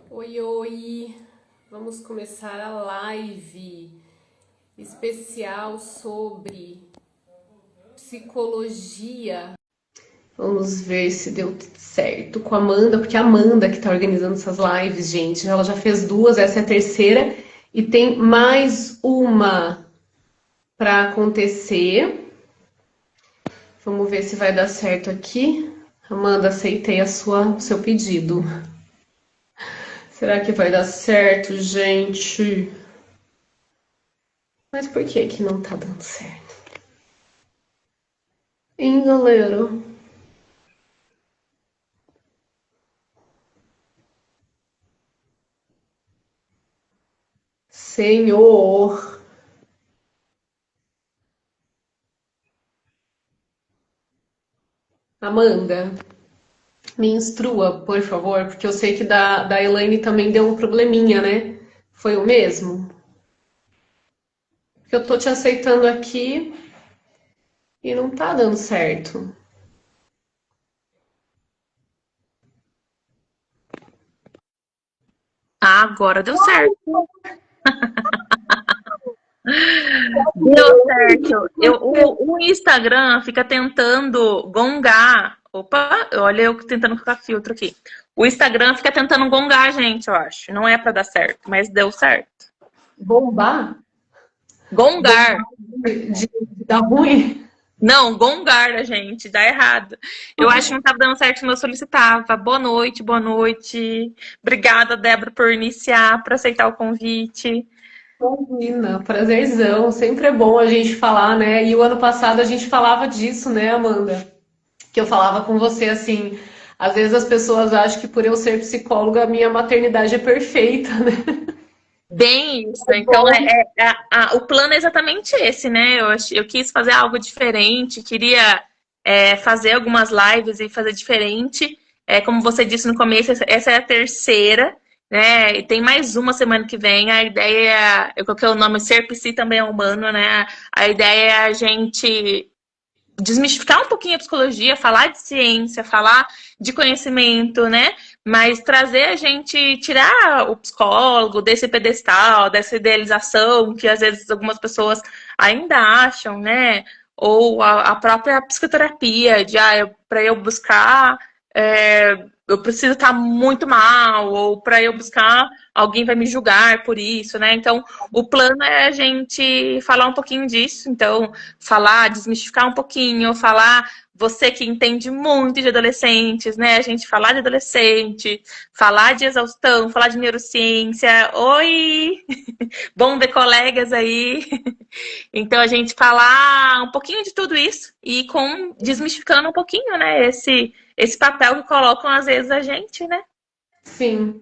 Oi, oi! Vamos começar a live especial sobre psicologia. Vamos ver se deu tudo certo com a Amanda, porque é a Amanda que tá organizando essas lives, gente. Ela já fez duas, essa é a terceira, e tem mais uma para acontecer. Vamos ver se vai dar certo aqui. Amanda, aceitei o seu pedido. Será que vai dar certo, gente? Mas por que que não tá dando certo? Hein, galera? Senhor. Amanda, me instrua, por favor, porque eu sei que da Elaine também deu um probleminha, né? Foi o mesmo? Porque eu tô te aceitando aqui e não tá dando certo. Ah, agora deu certo. Deu certo. O Instagram fica tentando gongar. Opa, olha eu tentando colocar filtro aqui. O Instagram fica tentando gongar a gente, eu acho. Não é pra dar certo, mas deu certo. Bombar? Gongar. Bombar de dar ruim? Não, gongar a gente, dá errado. Eu acho que não estava dando certo quando eu solicitava. Boa noite, boa noite. Obrigada, Débora, por iniciar, por aceitar o convite. Imagina, prazerzão. Sempre é bom a gente falar, né? E o ano passado a gente falava disso, né, Amanda? Que eu falava com você assim. Às vezes as pessoas acham que por eu ser psicóloga, a minha maternidade é perfeita, né? Bem isso. É Então, bom. o plano é exatamente esse, né? Eu quis fazer algo diferente, queria fazer algumas lives e fazer diferente. Como você disse no começo, essa é a terceira, né? E tem mais uma semana que vem. A ideia, eu coloquei o nome Ser Psi também é humano, né? A ideia é a gente desmistificar um pouquinho a psicologia, falar de ciência, falar de conhecimento, né? Mas trazer a gente, tirar o psicólogo desse pedestal, dessa idealização que às vezes algumas pessoas ainda acham, né? Ou a própria psicoterapia, de para eu buscar, eu preciso estar muito mal, ou para eu buscar, alguém vai me julgar por isso, né? Então, o plano é a gente falar um pouquinho disso, então falar, desmistificar um pouquinho, falar, você que entende muito de adolescentes, né? A gente falar de adolescente, falar de exaustão, falar de neurociência. Oi! Bom ver colegas aí. Então a gente falar um pouquinho de tudo isso e com desmistificando um pouquinho, né? Esse papel que colocam às vezes a gente, né? Sim.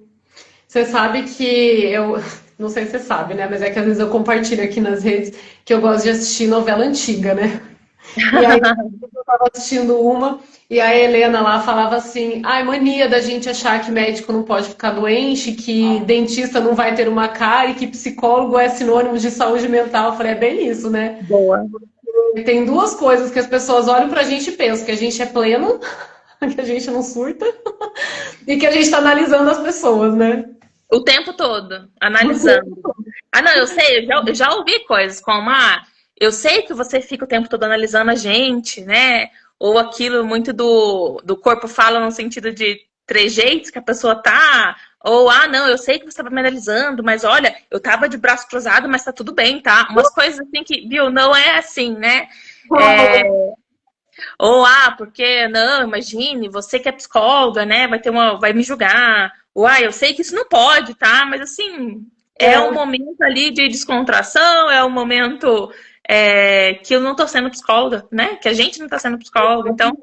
Você sabe que eu. Não sei se você sabe, né? Mas é que às vezes eu compartilho aqui nas redes que eu gosto de assistir novela antiga, né? E aí eu tava assistindo uma e a Helena lá falava assim: ai, mania da gente achar que médico não pode ficar doente, que dentista não vai ter uma cara e que psicólogo é sinônimo de saúde mental. Eu falei: é bem isso, né? Boa. E tem duas coisas que as pessoas olham pra gente e pensam: que a gente é pleno, que a gente não surta, e que a gente tá analisando as pessoas, né? O tempo todo, analisando. Ah, não, eu sei, eu já ouvi coisas como, eu sei que você fica o tempo todo analisando a gente, né? Ou aquilo muito do corpo fala no sentido de trejeitos que a pessoa tá. Ou, não, eu sei que você estava me analisando, mas olha, eu tava de braço cruzado, mas tá tudo bem, tá? Umas coisas assim que, viu, não é assim, né? É, ou, porque, não, imagine, você que é psicóloga, né, vai me julgar. Ou, eu sei que isso não pode, tá? Mas, assim, é um É, momento ali de descontração, é um momento que eu não tô sendo psicóloga, né? Que a gente não tá sendo psicóloga. Então,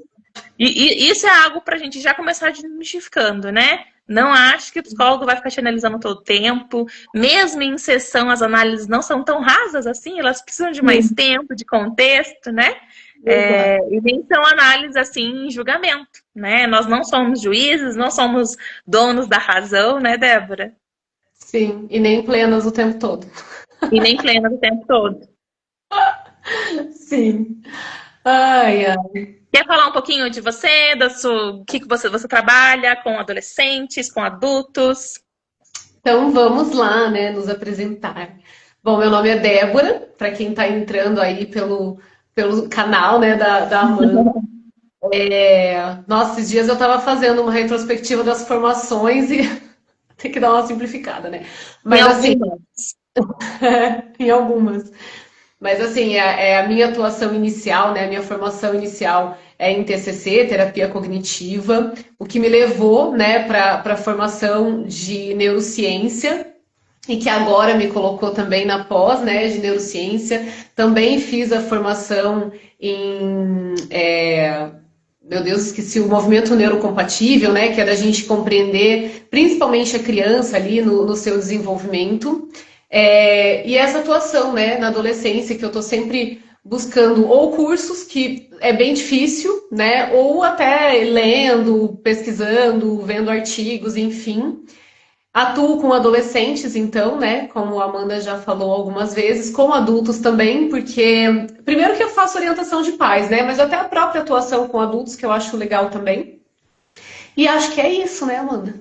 e isso é algo pra gente já começar desmistificando, né? Não acho que o psicólogo vai ficar te analisando todo o tempo. Mesmo em sessão, as análises não são tão rasas assim, elas precisam de mais sim, tempo, de contexto, né? exato. E nem são análises assim em julgamento, né? Nós não somos juízes, não somos donos da razão, né, Débora? Sim, e nem plenas o tempo todo. E nem plena o tempo todo. Sim. Ai, ai. Quer falar um pouquinho de você, o que você trabalha com adolescentes, com adultos? Então vamos lá, né, nos apresentar. Bom, meu nome é Débora, para quem está entrando aí pelo canal, né, da Amanda. Nossa, esses dias eu estava fazendo uma retrospectiva das formações e tem que dar uma simplificada, né? Tem Mas assim, alguma? em algumas. Mas assim, é a minha atuação inicial, né? A minha formação inicial é em TCC, terapia cognitiva, o que me levou, né, para a formação de neurociência e que agora me colocou também na pós, né, de neurociência. Também fiz a formação em, meu Deus, esqueci o movimento neurocompatível, né, que é da gente compreender principalmente a criança ali no seu desenvolvimento. E essa atuação, né, na adolescência, que eu estou sempre buscando ou cursos, que é bem difícil, né, ou até lendo, pesquisando, vendo artigos, enfim. Atuo com adolescentes, então, né? Como a Amanda já falou algumas vezes, com adultos também, porque primeiro que eu faço orientação de pais, né? Mas até a própria atuação com adultos, que eu acho legal também. E acho que é isso, né, Amanda?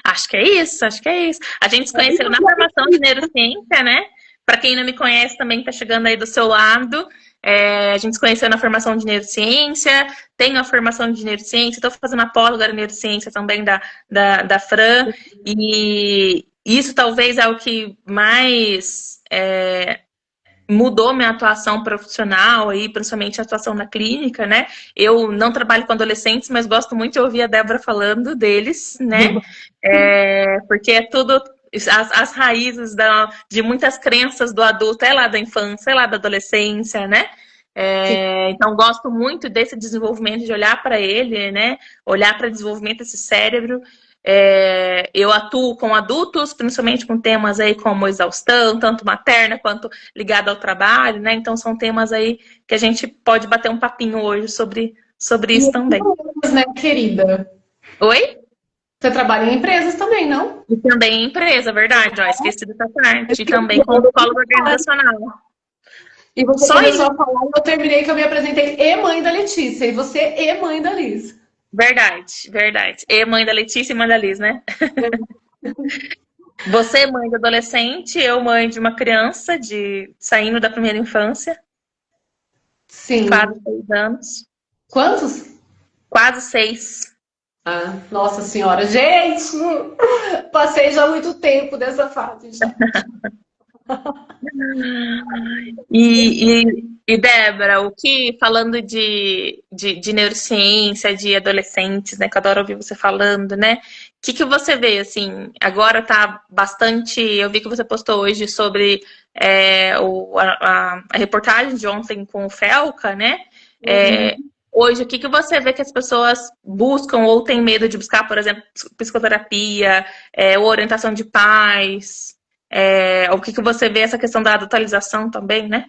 Acho que é isso, acho que é isso. A gente se conheceu na formação de neurociência, né? Para quem não me conhece também, está chegando aí do seu lado. A gente se conheceu na formação de neurociência, tenho a formação de neurociência, estou fazendo a pós agora em neurociência também da Fran, e isso talvez é o que mais mudou minha atuação profissional, aí, principalmente a atuação na clínica, né? Eu não trabalho com adolescentes, mas gosto muito de ouvir a Débora falando deles, né? Porque é tudo. As raízes de muitas crenças do adulto é lá da infância, é lá da adolescência, né? Sim. Então, gosto muito desse desenvolvimento, de olhar para ele, né? Olhar para o desenvolvimento desse cérebro. Eu atuo com adultos, principalmente com temas aí como exaustão, tanto materna quanto ligada ao trabalho, né? Então, são temas aí que a gente pode bater um papinho hoje sobre E isso também. empresas, né, querida? Oi? Você trabalha em empresas também, não? E também empresa, verdade, ó, esqueci dessa parte. E também como psicóloga organizacional. E você Só começou isso, a falar e eu terminei que eu me apresentei e mãe da Letícia, e você e mãe da Liz. verdade, verdade. E mãe da Letícia e mãe da Liz, né? Você, mãe de adolescente, eu, mãe de uma criança saindo da primeira infância, quase Sim. 6 anos. Quantos? Quase 6. Ah, nossa senhora, gente! Passei já muito tempo dessa fase já. E Débora, falando de neurociência, de adolescentes, né, que eu adoro ouvir você falando, né, o que você vê, assim, agora tá bastante, eu vi que você postou hoje sobre a reportagem de ontem com o Felca, né, hoje, o que você vê que as pessoas buscam ou têm medo de buscar, por exemplo, psicoterapia, ou orientação de pais, o que você vê essa questão da atualização também, né?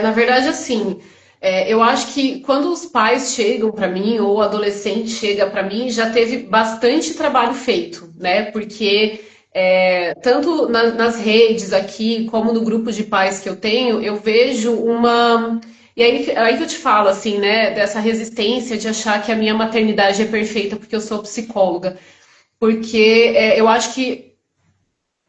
Na verdade, assim, eu acho que quando os pais chegam para mim ou o adolescente chega para mim, já teve bastante trabalho feito, né? Porque tanto nas redes aqui como no grupo de pais que eu tenho, eu vejo uma. E aí que eu te falo, assim, né, dessa resistência de achar que a minha maternidade é perfeita porque eu sou psicóloga. Porque eu acho que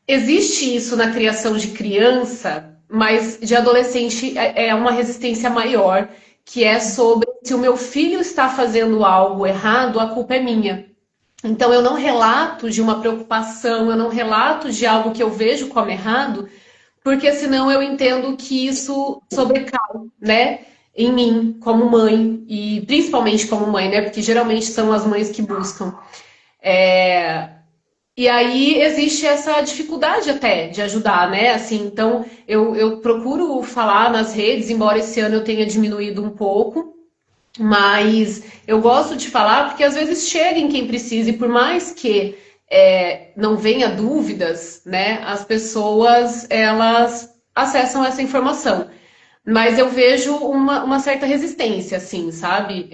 existe isso na criação de criança, mas de adolescente é uma resistência maior, que é sobre se o meu filho está fazendo algo errado, a culpa é minha. Então eu não relato de uma preocupação, eu não relato de algo que eu vejo como errado, porque senão eu entendo que isso sobrecai, né, em mim como mãe e principalmente como mãe, né, porque geralmente são as mães que buscam. E aí existe essa dificuldade até de ajudar, né? Assim, então eu procuro falar nas redes, embora esse ano eu tenha diminuído um pouco, mas eu gosto de falar porque às vezes chega em quem precisa, e por mais que não venha dúvidas, né? As pessoas elas acessam essa informação. Mas eu vejo uma certa resistência, assim, sabe?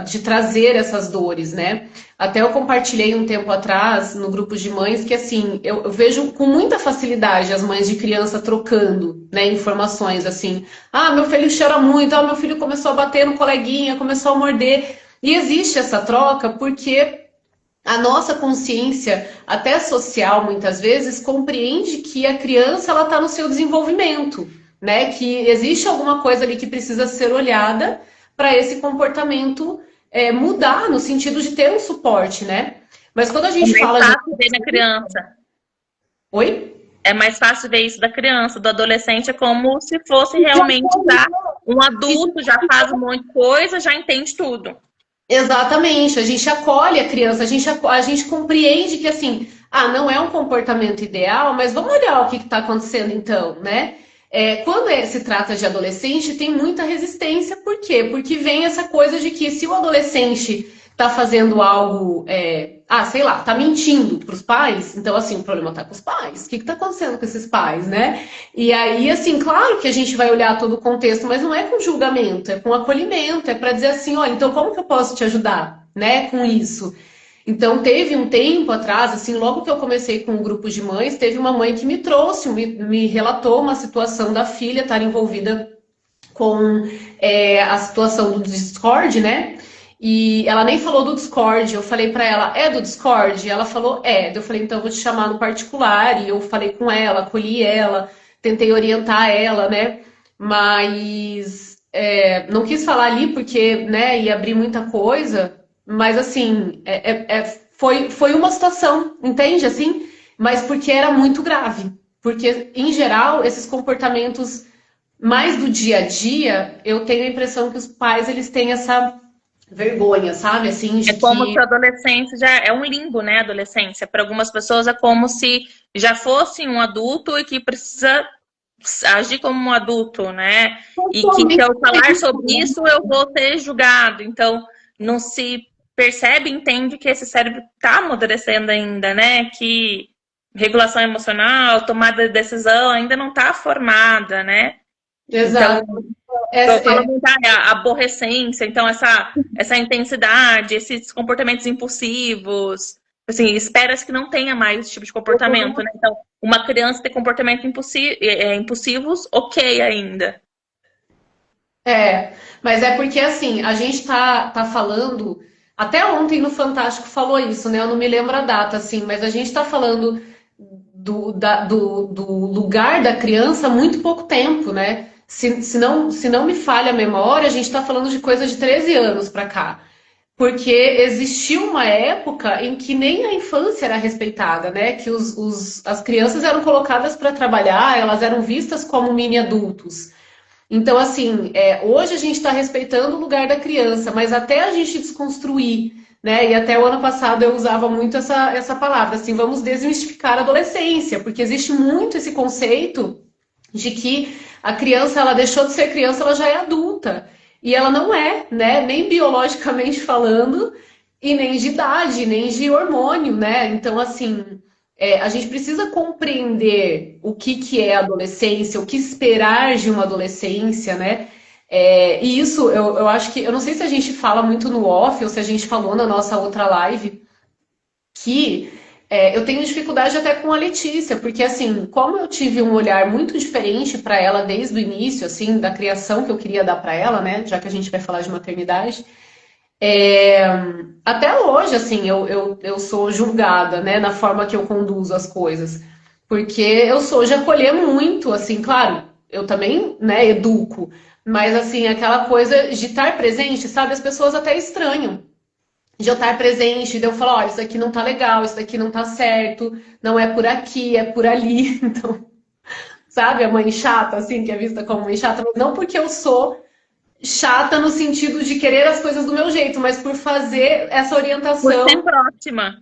De trazer essas dores, né? Até eu compartilhei um tempo atrás no grupo de mães que, assim, eu vejo com muita facilidade as mães de criança trocando, né, informações, assim. Ah, meu filho chora muito, ah, meu filho começou a bater no coleguinha, começou a morder. E existe essa troca porque a nossa consciência, até social, muitas vezes, compreende que a criança ela está no seu desenvolvimento, né? Que existe alguma coisa ali que precisa ser olhada para esse comportamento mudar, no sentido de ter um suporte, né? Mas quando a É gente mais fala de. fácil ver na criança. Oi? É mais fácil ver isso da criança, do adolescente, é como se fosse realmente já um adulto, já faz um monte de coisa, já entende tudo. Exatamente, a gente acolhe a criança, a gente compreende que assim, não é um comportamento ideal, mas vamos olhar o que está acontecendo então, né? Quando se trata de adolescente, tem muita resistência, por quê? Porque vem essa coisa de que se o adolescente está fazendo algo, sei lá, está mentindo para os pais, então assim, o problema está com os pais. O que está acontecendo com esses pais, né? E aí, assim, claro que a gente vai olhar todo o contexto, mas não é com julgamento, é com acolhimento, é para dizer assim, ó, então como que eu posso te ajudar, né, com isso? Então, teve um tempo atrás, assim, logo que eu comecei com um grupo de mães, teve uma mãe que me trouxe, me relatou uma situação da filha estar envolvida com a situação do Discord, né? E ela nem falou do Discord. Eu falei pra ela, é do Discord? E ela falou, é. Eu falei, então eu vou te chamar no particular. E eu falei com ela, acolhi ela, tentei orientar ela, né? Mas não quis falar ali porque, né, ia abrir muita coisa. Mas assim, foi uma situação, entende? Assim, mas porque era muito grave. Porque, em geral, esses comportamentos mais do dia a dia, eu tenho a impressão que os pais eles têm essa vergonha, sabe? Assim, É de como se que. a adolescência já é um limbo, né? A adolescência. Para algumas pessoas é como se já fosse um adulto e que precisa agir como um adulto, né? E que se eu falar sobre isso, eu vou ser julgado. Então, não se percebe, entende que esse cérebro está amadurecendo ainda, né? Que regulação emocional, tomada de decisão ainda não está formada, né? Então, Exato. eu Essa, falo muito a aborrecência, então essa intensidade, esses comportamentos impulsivos, assim, espera-se que não tenha mais esse tipo de comportamento, né? Então, uma criança ter comportamentos impulsivos, ok ainda. mas é porque assim, a gente tá falando. Até ontem no Fantástico falou isso, né? Eu não me lembro a data, assim, mas a gente tá falando do lugar da criança há muito pouco tempo, né? Se não me falha a memória, a gente está falando de coisa de 13 anos para cá. Porque existiu uma época em que nem a infância era respeitada, né? Que as crianças eram colocadas para trabalhar, elas eram vistas como mini adultos. Então, assim, hoje a gente está respeitando o lugar da criança, mas até a gente desconstruir, né? E até o ano passado eu usava muito essa palavra, assim, vamos desmistificar a adolescência, porque existe muito esse conceito de que a criança, ela deixou de ser criança, ela já é adulta. E ela não é, né? Nem biologicamente falando, e nem de idade, nem de hormônio, né? Então, assim, a gente precisa compreender o que é adolescência, o que esperar de uma adolescência, né? E isso, eu acho que, eu não sei se a gente fala muito no off ou se a gente falou na nossa outra live, que eu tenho dificuldade até com a Letícia, porque assim, como eu tive um olhar muito diferente para ela desde o início, assim, da criação que eu queria dar para ela, né? Já que a gente vai falar de maternidade, é, até hoje, assim, eu sou julgada, né, na forma que eu conduzo as coisas. Porque eu sou de acolher muito, assim, claro, eu também, né, educo, mas, assim, aquela coisa de estar presente, sabe? As pessoas até estranham de eu estar presente, de eu falar, olha, isso aqui não tá legal, isso aqui não tá certo, não é por aqui, é por ali. Então, sabe, a mãe chata, assim, que é vista como mãe chata, mas não porque eu sou chata no sentido de querer as coisas do meu jeito, mas por fazer essa Por ser orientação. próxima.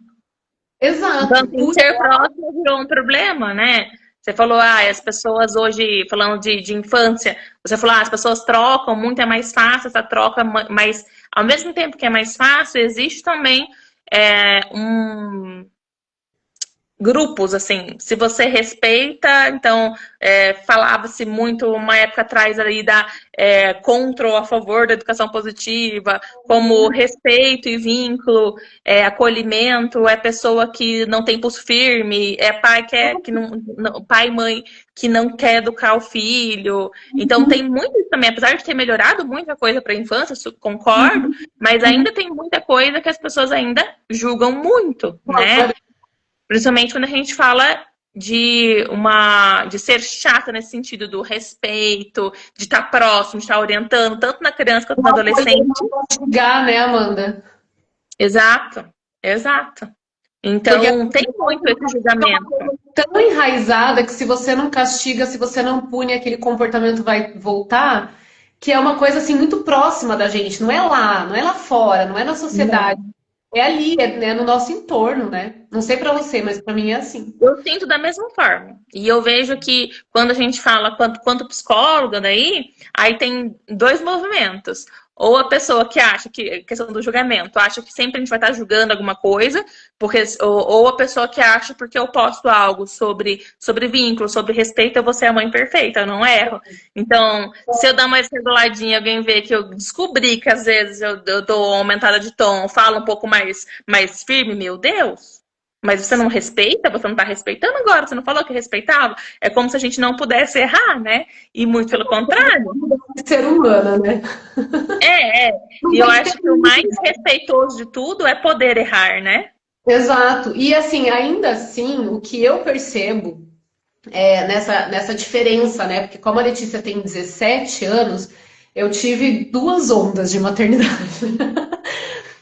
Então, Exato. assim, ser próximo virou um problema, né? Você falou, as pessoas hoje, falando de infância, você falou, as pessoas trocam, muito é mais fácil essa troca, mas ao mesmo tempo que é mais fácil, existe também um, grupos, assim, se você respeita, então falava-se muito uma época atrás ali da contra ou a favor da educação positiva, como respeito e vínculo, acolhimento, é pessoa que não tem pulso firme, é pai que não, pai e mãe que não quer educar o filho. Então tem muito isso também, apesar de ter melhorado muita coisa para a infância, concordo, mas ainda tem muita coisa que as pessoas ainda julgam muito, né? Principalmente quando a gente fala de ser chata nesse sentido do respeito, de estar próximo, de estar orientando, tanto na criança quanto no adolescente. Não julgar, né, Amanda? Exato, exato. Então, tem muito esse julgamento. Tão enraizada que se você não castiga, se você não pune, aquele comportamento vai voltar, que é uma coisa assim muito próxima da gente, não é lá fora, não é na sociedade. Não. É ali, né, no nosso entorno, né? Não sei pra você, mas pra mim é assim. Eu sinto da mesma forma. E eu vejo que quando a gente fala quanto psicóloga daí, aí tem dois movimentos. Ou a pessoa que acha que, questão do julgamento, acha que sempre a gente vai estar julgando alguma coisa, porque, ou a pessoa que acha porque eu posto algo sobre vínculo, sobre respeito, eu vou ser a mãe perfeita, eu não erro. Então, se eu dar uma reguladinha, alguém vê que eu descobri que às vezes eu dou uma aumentada de tom, falo um pouco mais firme, meu Deus. Mas você não respeita? Você não está respeitando agora? Você não falou que respeitava? É como se a gente não pudesse errar, né? E muito pelo contrário. Ser humana, né? E eu acho que o mais respeitoso de tudo é poder errar, né? Exato. E assim, ainda assim, o que eu percebo nessa diferença, né? Porque como a Letícia tem 17 anos, eu tive duas ondas de maternidade.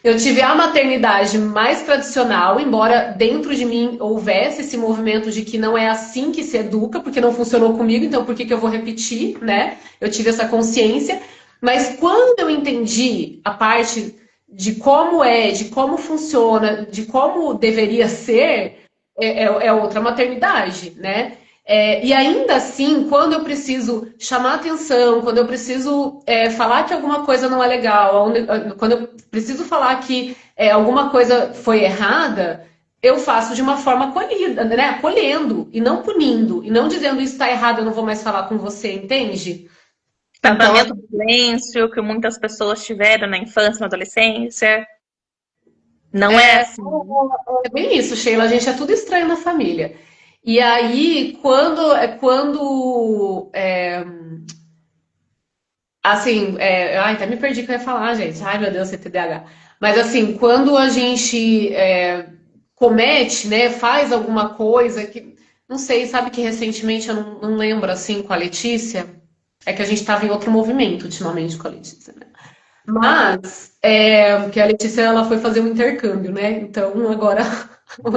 Eu tive a maternidade mais tradicional, embora dentro de mim houvesse esse movimento de que não é assim que se educa, porque não funcionou comigo, então por que eu vou repetir, né? Eu tive essa consciência. Mas quando eu entendi a parte de como de como funciona, de como deveria ser, é outra maternidade, né? E ainda assim, quando eu preciso chamar atenção, quando eu preciso falar que alguma coisa não é legal, quando eu preciso falar que alguma coisa foi errada, eu faço de uma forma acolhida, né? Acolhendo e não punindo, e não dizendo isso está errado, eu não vou mais falar com você, entende? Tratamento do silêncio que muitas pessoas tiveram na infância, na adolescência. Não é assim. É bem isso, Sheila. A gente é tudo estranho na família. E aí, assim, ai, até me perdi o que eu ia falar, gente. Ai, meu Deus, CTDAH. Mas assim, quando a gente comete, né, faz alguma coisa que, não sei, sabe que recentemente eu não lembro, assim, com a Letícia, é que a gente estava em outro movimento ultimamente com a Letícia, né? Mas, porque a Letícia, ela foi fazer um intercâmbio, né? Então, agora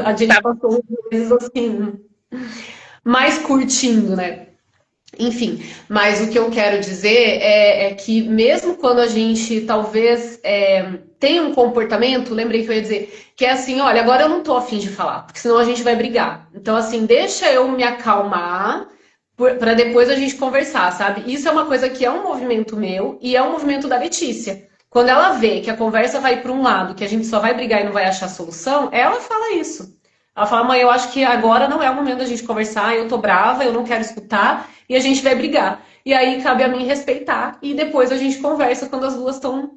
a gente passou uns meses assim, mais curtindo, né? Enfim, mas o que eu quero dizer é que mesmo quando a gente talvez tenha um comportamento, lembrei que eu ia dizer, que é assim, olha, agora eu não tô afim de falar, porque senão a gente vai brigar. Então, assim, deixa eu me acalmar para depois a gente conversar, sabe? Isso é uma coisa que é um movimento meu e é um movimento da Letícia. Quando ela vê que a conversa vai para um lado, que a gente só vai brigar e não vai achar solução, ela fala isso. Ela fala, mãe, eu acho que agora não é o momento da gente conversar, eu tô brava, eu não quero escutar, e a gente vai brigar. E aí cabe a mim respeitar, e depois a gente conversa quando as duas estão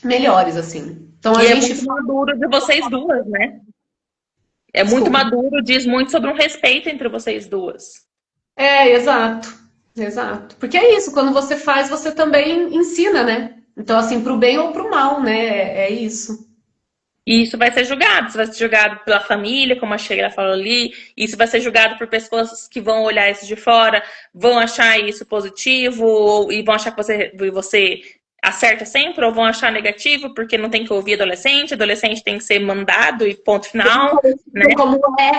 melhores, assim. Então a gente... é muito maduro de vocês duas, né? É muito maduro, diz muito sobre um respeito entre vocês duas. Exato. Exato. Porque é isso, quando você faz, você também ensina, né? Então, assim, pro bem ou pro mal, né? É isso. E isso vai ser julgado pela família, como a Sheila falou ali, isso vai ser julgado por pessoas que vão olhar isso de fora, vão achar isso positivo, e vão achar que você acerta sempre, ou vão achar negativo, porque não tem que ouvir adolescente tem que ser mandado e ponto final. Né? Como é?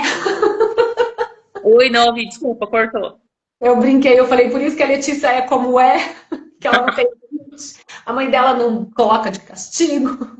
Oi, não ouvi, desculpa, cortou. Eu brinquei, eu falei, por isso que a Letícia é como é, que ela não tem limite. A mãe dela não coloca de castigo.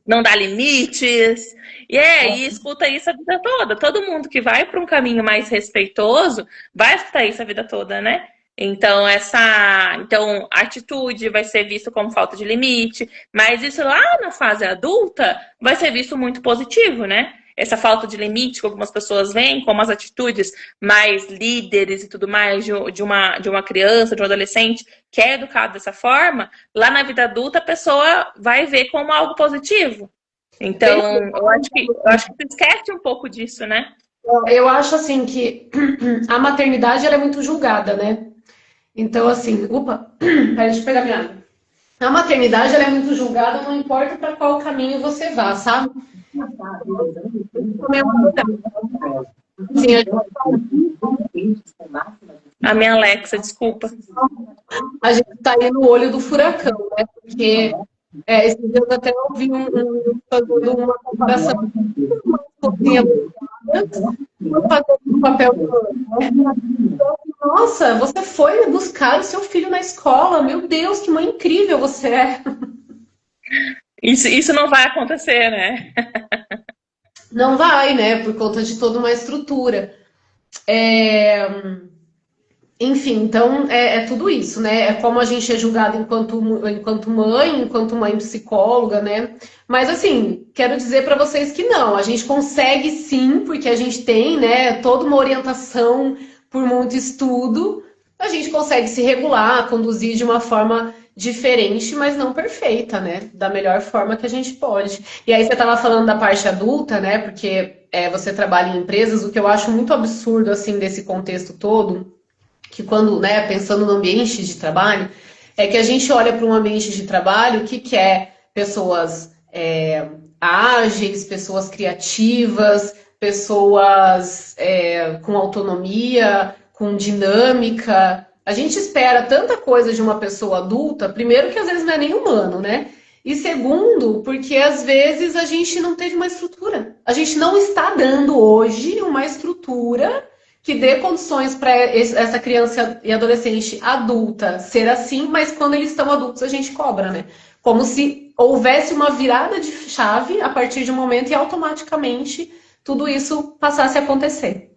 Não dá limites. E escuta isso a vida toda. Todo mundo que vai para um caminho mais respeitoso vai escutar isso a vida toda, né? Então, a atitude vai ser visto como falta de limite, mas isso lá na fase adulta vai ser visto muito positivo, né? essa falta de limite que algumas pessoas veem, como as atitudes mais líderes e tudo mais de uma criança, de um adolescente que é educado dessa forma, lá na vida adulta a pessoa vai ver como algo positivo. Então, eu acho que tu esquece um pouco disso, né? Eu acho assim que a maternidade ela é muito julgada, né? Então, assim, opa, peraí, deixa eu pegar minha água. A maternidade ela é muito julgada, não importa para qual caminho você vá, sabe? Sim, A minha Alexa, desculpa. a gente está aí no olho do furacão, né? Porque esses dias eu até ouvi fazendo uma comparação com uma fofinha fazendo o papel do né? Nossa, você foi buscar o seu filho na escola. Meu Deus, que mãe incrível você é. Isso não vai acontecer, né? Não vai, né? Por conta de toda uma estrutura. Enfim, então é tudo isso, né? É como a gente é julgado enquanto mãe psicóloga, né? Mas assim, quero dizer para vocês que não, a gente consegue sim, porque a gente tem, né, toda uma orientação por muito estudo, a gente consegue se regular, conduzir de uma forma diferente, mas não perfeita, né? Da melhor forma que a gente pode. E aí você estava falando da parte adulta, né? Porque você trabalha em empresas, o que eu acho muito absurdo assim desse contexto todo que quando, né, pensando no ambiente de trabalho, é que a gente olha para um ambiente de trabalho que quer pessoas ágeis, pessoas criativas, pessoas com autonomia, com dinâmica. A gente espera tanta coisa de uma pessoa adulta, primeiro que às vezes não é nem humano, né? E segundo, porque às vezes a gente não teve uma estrutura. A gente não está dando hoje uma estrutura que dê condições para essa criança e adolescente adulta ser assim, mas quando eles estão adultos a gente cobra, né? Como se houvesse uma virada de chave a partir de um momento e automaticamente tudo isso passasse a acontecer.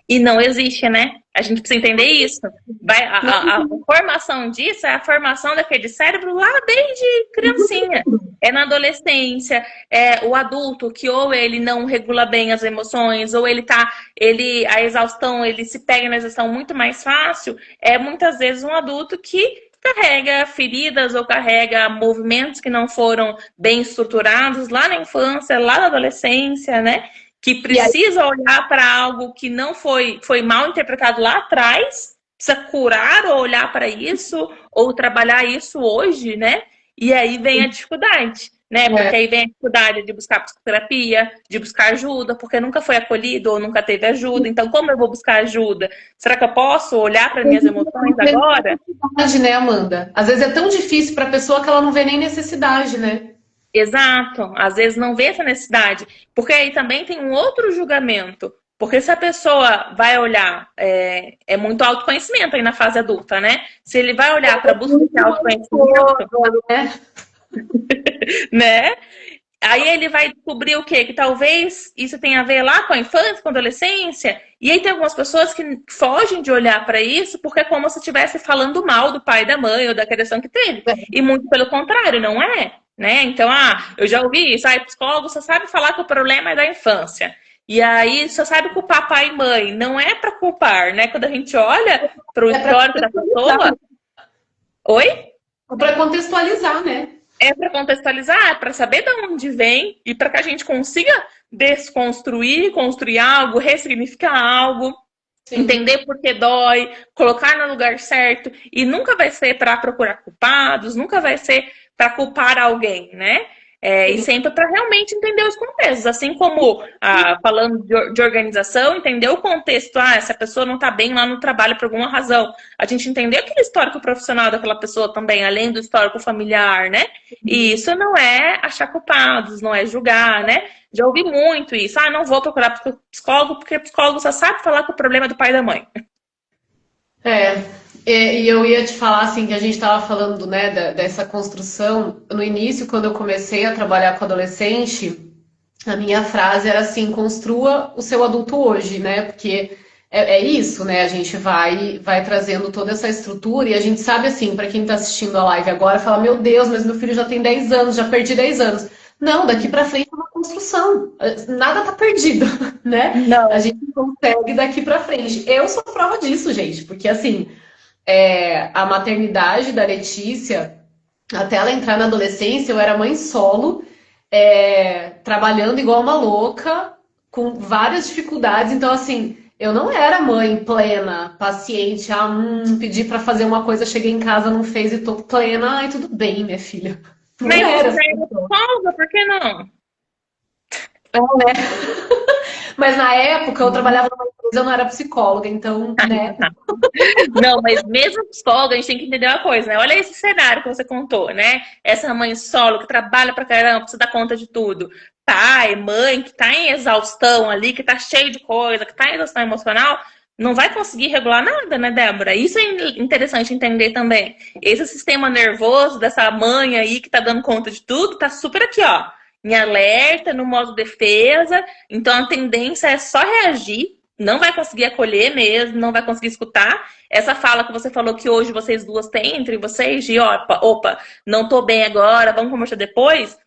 E não existe, né? A gente precisa entender isso. A formação disso é a formação daquele cérebro lá desde criancinha. É na adolescência, é o adulto que ou ele não regula bem as emoções, ou a exaustão, ele se pega na exaustão muito mais fácil. É muitas vezes um adulto que carrega feridas ou carrega movimentos que não foram bem estruturados lá na infância, lá na adolescência, né? Que precisa olhar para algo que não foi mal interpretado lá atrás, precisa curar ou olhar para isso, ou trabalhar isso hoje, né? E aí vem a dificuldade, né? Porque aí vem a dificuldade de buscar psicoterapia, de buscar ajuda, porque nunca foi acolhido ou nunca teve ajuda. Então, como eu vou buscar ajuda? Será que eu posso olhar para minhas emoções agora? Né, Amanda? Às vezes é tão difícil para a pessoa que ela não vê nem necessidade, né? Exato, às vezes não vê essa necessidade, porque aí também tem um outro julgamento, porque se a pessoa vai olhar, é muito autoconhecimento aí na fase adulta, né? Se ele vai olhar para busca de autoconhecimento, né? Aí ele vai descobrir o quê? Que talvez isso tenha a ver lá com a infância, com a adolescência, e aí tem algumas pessoas que fogem de olhar para isso porque é como se estivesse falando mal do pai e da mãe ou da criação que teve, e muito pelo contrário, não é? Né? Então, eu já ouvi isso, psicólogo só sabe falar que o problema é da infância. E aí só sabe culpar pai e mãe. Não é para culpar, né? Quando a gente olha para o histórico da pessoa. Oi? É para contextualizar, né? É para contextualizar, é para saber de onde vem e para que a gente consiga desconstruir, construir algo, ressignificar algo. Sim. Entender por que dói, colocar no lugar certo. E nunca vai ser para procurar culpados, nunca vai ser para culpar alguém, né? E sempre para realmente entender os contextos. Assim como, falando de organização, entender o contexto. Essa pessoa não está bem lá no trabalho por alguma razão. A gente entender aquele histórico profissional daquela pessoa também, além do histórico familiar, né? E isso não é achar culpados, não é julgar, né? Já ouvi muito isso. Não vou procurar psicólogo, porque psicólogo só sabe falar com o problema do pai e da mãe. E eu ia te falar assim que a gente estava falando, né, dessa construção. No início, quando eu comecei a trabalhar com adolescente, a minha frase era assim: construa o seu adulto hoje, né? Porque é isso, né? A gente vai trazendo toda essa estrutura e a gente sabe assim, para quem está assistindo a live agora, fala: meu Deus, mas meu filho já tem 10 anos, já perdi 10 anos. Não, daqui para frente é uma construção. Nada tá perdido, né? A Não. gente consegue daqui para frente. Eu sou prova disso, gente, porque assim, a maternidade da Letícia, até ela entrar na adolescência, eu era mãe solo, trabalhando igual uma louca, com várias dificuldades. Então, assim, eu não era mãe plena, paciente. Pedi para fazer uma coisa, cheguei em casa, não fez e tô plena. Ai, tudo bem, minha filha. Não Mas era você assim. já é psicóloga, por que não? Né? Mas na época eu trabalhava numa empresa, eu não era psicóloga, então, né? Não, mas mesmo psicóloga, a gente tem que entender uma coisa, né? Olha esse cenário que você contou, né? Essa mãe solo que trabalha pra caramba, precisa dar conta de tudo. Pai, mãe, que tá em exaustão ali, que tá cheio de coisa, que tá em exaustão emocional, não vai conseguir regular nada, né, Débora? Isso é interessante entender também. Esse sistema nervoso dessa mãe aí que tá dando conta de tudo, tá super aqui, ó, em alerta, no modo defesa. Então a tendência é só reagir, não vai conseguir acolher mesmo, não vai conseguir escutar. Essa fala que você falou que hoje vocês duas têm entre vocês, de opa, não tô bem agora, vamos conversar depois.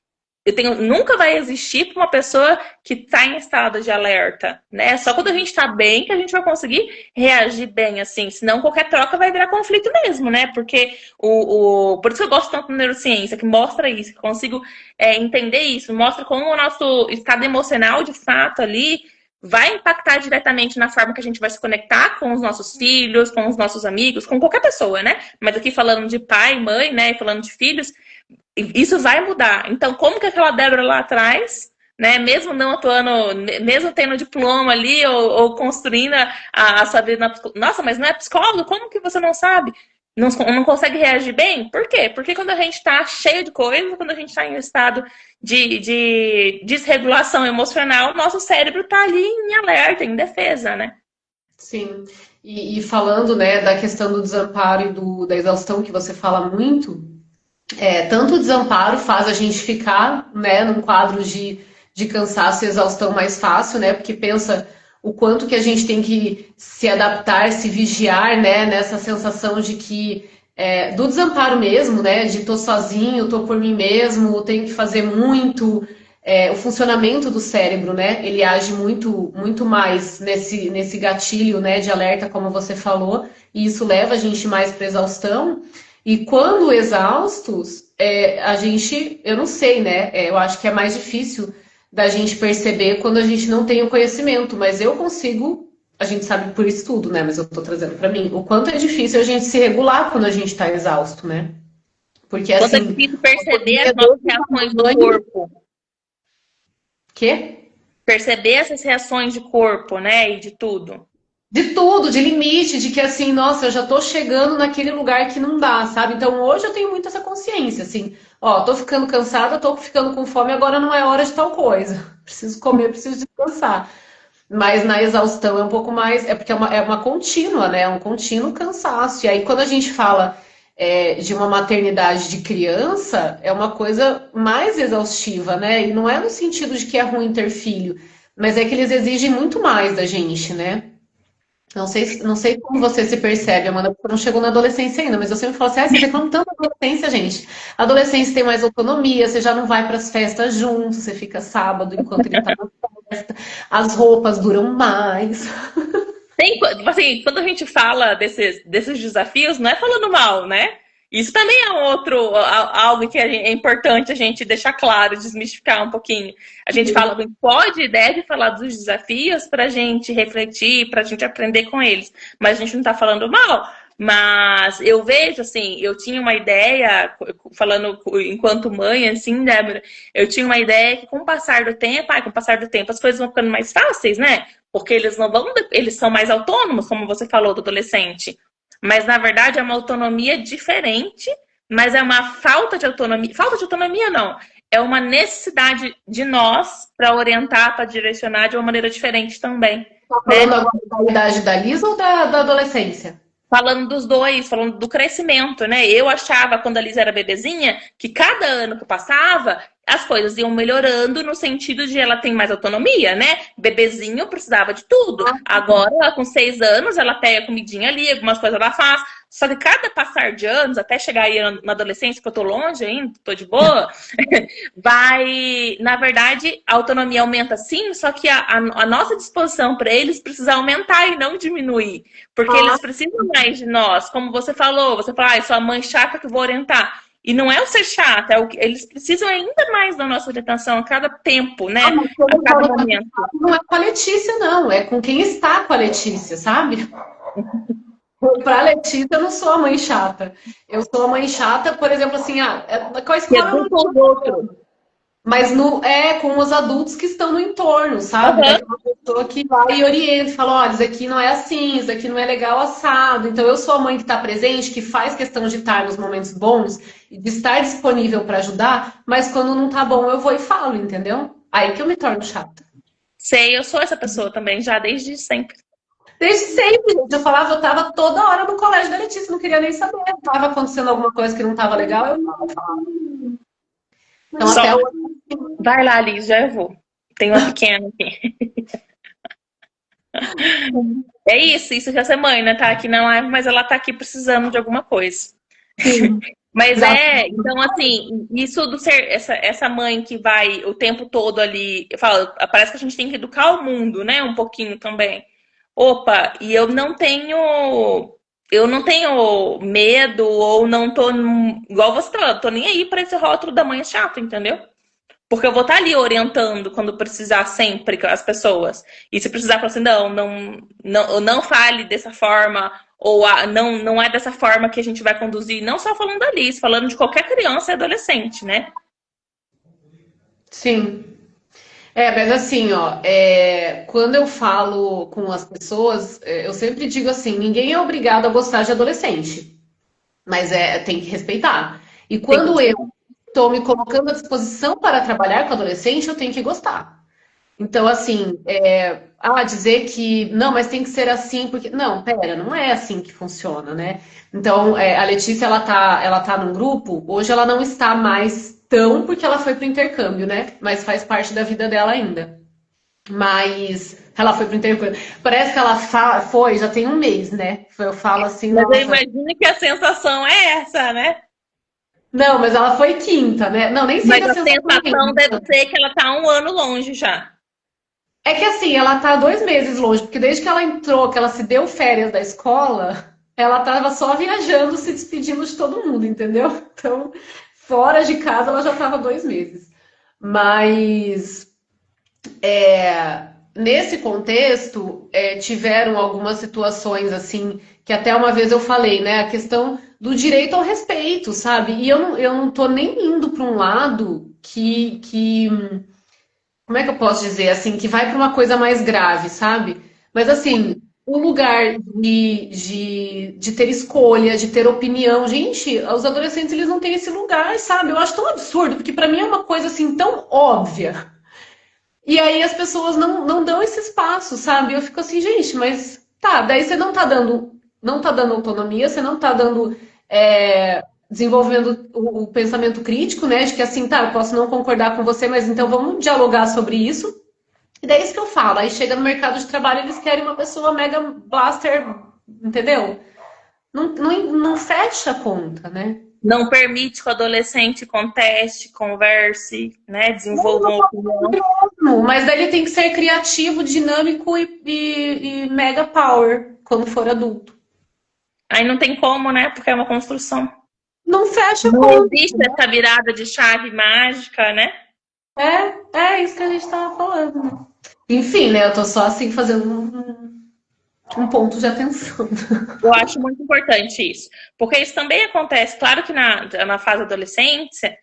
Nunca vai existir para uma pessoa que está em estado de alerta, né? Só quando a gente está bem que a gente vai conseguir reagir bem, assim. Senão qualquer troca vai virar conflito mesmo, né? Porque por isso que eu gosto tanto da neurociência, que mostra isso, que consigo entender isso, mostra como o nosso estado emocional, de fato, ali vai impactar diretamente na forma que a gente vai se conectar com os nossos filhos, com os nossos amigos, com qualquer pessoa, né? Mas aqui falando de pai, mãe, né? E falando de filhos, isso vai mudar. Então, como que aquela Débora lá atrás, né, mesmo não atuando, mesmo tendo diploma ali ou construindo a sua vida nossa, mas não é psicólogo? Como que você não sabe? Não consegue reagir bem? Por quê? Porque quando a gente está cheio de coisa, quando a gente está em um estado de desregulação emocional, nosso cérebro está ali em alerta, em defesa, né? Sim. E falando, né, da questão do desamparo e da exaustão que você fala muito, tanto o desamparo faz a gente ficar, né, num quadro de cansaço e exaustão mais fácil, né? Porque pensa o quanto que a gente tem que se adaptar, se vigiar, né? Nessa sensação de que do desamparo mesmo, né? De tô sozinho, tô por mim mesmo, tenho que fazer muito. O funcionamento do cérebro, né? Ele age muito, muito mais nesse gatilho, né? De alerta, como você falou, e isso leva a gente mais para exaustão. E quando exaustos, eu não sei, né? Eu acho que é mais difícil da gente perceber quando a gente não tem o conhecimento, mas eu consigo, a gente sabe por estudo, né? Mas eu tô trazendo para mim, o quanto é difícil a gente se regular quando a gente tá exausto, né? Porque Quando é assim. difícil perceber as nossas reações do corpo. Quê? Perceber essas reações de corpo, né? E de tudo. De tudo, de limite, de que assim, nossa, eu já tô chegando naquele lugar que não dá, sabe? Então hoje eu tenho muito essa consciência, assim, ó, tô ficando cansada, tô ficando com fome, agora não é hora de tal coisa. Preciso comer, preciso descansar. Mas na exaustão é um pouco mais, porque é uma contínua, né? É um contínuo cansaço. E aí quando a gente fala de uma maternidade de criança, é uma coisa mais exaustiva, né? E não é no sentido de que é ruim ter filho, mas é que eles exigem muito mais da gente, né? Não sei como você se percebe, Amanda, porque não chegou na adolescência ainda, mas eu sempre falo assim, você reclama tanto da adolescência, gente. A adolescência tem mais autonomia, você já não vai para as festas juntos, você fica sábado enquanto ele está na festa, as roupas duram mais. Assim, quando a gente fala desses desafios, não é falando mal, né? Isso também é algo que é importante a gente deixar claro, desmistificar um pouquinho. A gente fala, pode e deve falar dos desafios para a gente refletir, para a gente aprender com eles. Mas a gente não está falando mal. Mas eu vejo, assim, eu tinha uma ideia, falando enquanto mãe, assim, Débora, eu tinha uma ideia que com o passar do tempo, as coisas vão ficando mais fáceis, né? Porque eles são mais autônomos, como você falou, do adolescente. Mas, na verdade, é uma autonomia diferente, mas é uma falta de autonomia. Falta de autonomia, não. É uma necessidade de nós para orientar, para direcionar de uma maneira diferente também. Tá falando agora da idade da Lisa ou da adolescência? Falando dos dois, falando do crescimento, né? Eu achava, quando a Lisa era bebezinha, que cada ano que passava, as coisas iam melhorando no sentido de ela tem mais autonomia, né? Bebezinho precisava de tudo. Agora, ela, com 6 anos, ela pega a comidinha ali, algumas coisas ela faz. Só que cada passar de anos, até chegar aí na adolescência, que eu tô longe ainda, tô de boa, vai, na verdade, a autonomia aumenta sim, só que a nossa disposição para eles precisa aumentar e não diminuir. Porque eles precisam mais de nós. Como você falou, sua mãe chata que eu vou orientar. E não é o ser chata, eles precisam ainda mais da nossa orientação a cada tempo, né? A cada momento. Não é com a Letícia, não, é com quem está com a Letícia, sabe? Para a Letícia, eu não sou a mãe chata. Eu sou a mãe chata, por exemplo, assim, com a escola. Mas com os adultos que estão no entorno, sabe? Uhum. Uma pessoa que vai e orienta, e fala, olha, isso aqui não é assim, isso aqui não é legal assado. Então, eu sou a mãe que está presente, que faz questão de estar nos momentos bons, e de estar disponível para ajudar, mas quando não tá bom, eu vou e falo, entendeu? Aí que eu me torno chata. Sei, eu sou essa pessoa também, já desde sempre. Desde sempre, gente. Eu falava, eu tava toda hora no colégio da Letícia, não queria nem saber. Tava acontecendo alguma coisa que não tava legal, eu falava. Então, Só... até hoje... Vai lá, Liz, já eu vou. Tem uma pequena aqui. É isso já ser mãe, né? Tá aqui na live, mas ela tá aqui precisando de alguma coisa. Sim. Mas então assim, isso do ser essa mãe que vai o tempo todo ali, eu falo, parece que a gente tem que educar o mundo, né? Um pouquinho também. Opa, e eu não tenho medo ou não tô igual você tá, tô nem aí para esse rótulo da mãe chata, entendeu? Porque eu vou estar ali orientando quando precisar sempre as pessoas. E se precisar falar assim, não fale dessa forma, ou não é dessa forma que a gente vai conduzir, não só falando da Liz, falando de qualquer criança e adolescente, né? Sim. Mas assim, ó, quando eu falo com as pessoas, eu sempre digo assim, ninguém é obrigado a gostar de adolescente, mas tem que respeitar. E quando eu estou me colocando à disposição para trabalhar com adolescente, eu tenho que gostar. Então, assim, dizer que não, mas tem que ser assim, porque. Não, pera, não é assim que funciona, né? Então, a Letícia, ela tá num grupo, hoje ela não está mais tão, porque ela foi pro intercâmbio, né? Mas faz parte da vida dela ainda. Mas ela foi pro intercâmbio. Parece que ela foi, já tem um mês, né? Eu falo assim, Mas nossa. eu imagino que a sensação é essa, né? Não, mas ela foi quinta, né? Não, nem sei Mas a sensação deve ser que ela tá 1 ano longe já. É que assim, ela tá 2 meses longe, porque desde que ela entrou, que ela se deu férias da escola, ela tava só viajando, se despedindo de todo mundo, entendeu? Então, fora de casa, ela já tava 2 meses. Mas, nesse contexto, tiveram algumas situações, assim, que até uma vez eu falei, né? A questão do direito ao respeito, sabe? E eu não tô nem indo para um lado que como é que eu posso dizer assim, que vai para uma coisa mais grave, sabe? Mas assim, o lugar de ter escolha, de ter opinião, gente, os adolescentes eles não têm esse lugar, sabe? Eu acho tão absurdo, porque para mim é uma coisa assim tão óbvia. E aí as pessoas não dão esse espaço, sabe? Eu fico assim, gente, mas tá, daí você não tá dando autonomia, você não tá dando desenvolvendo o pensamento crítico, né? De que assim, tá, eu posso não concordar com você, mas então vamos dialogar sobre isso. E daí é isso que eu falo. Aí chega no mercado de trabalho, eles querem uma pessoa mega blaster, entendeu? Não fecha a conta, né? Não permite que o adolescente conteste, converse, né? Desenvolva uma opinião. Mas daí ele tem que ser criativo, dinâmico e mega power quando for adulto. Aí não tem como, né? Porque é uma construção. Não fecha a Não conta. existe essa virada de chave mágica, né? É isso que a gente tava falando, né? Enfim, né? Eu tô só assim fazendo um ponto de atenção. Eu acho muito importante isso. Porque isso também acontece, claro que na fase adolescência,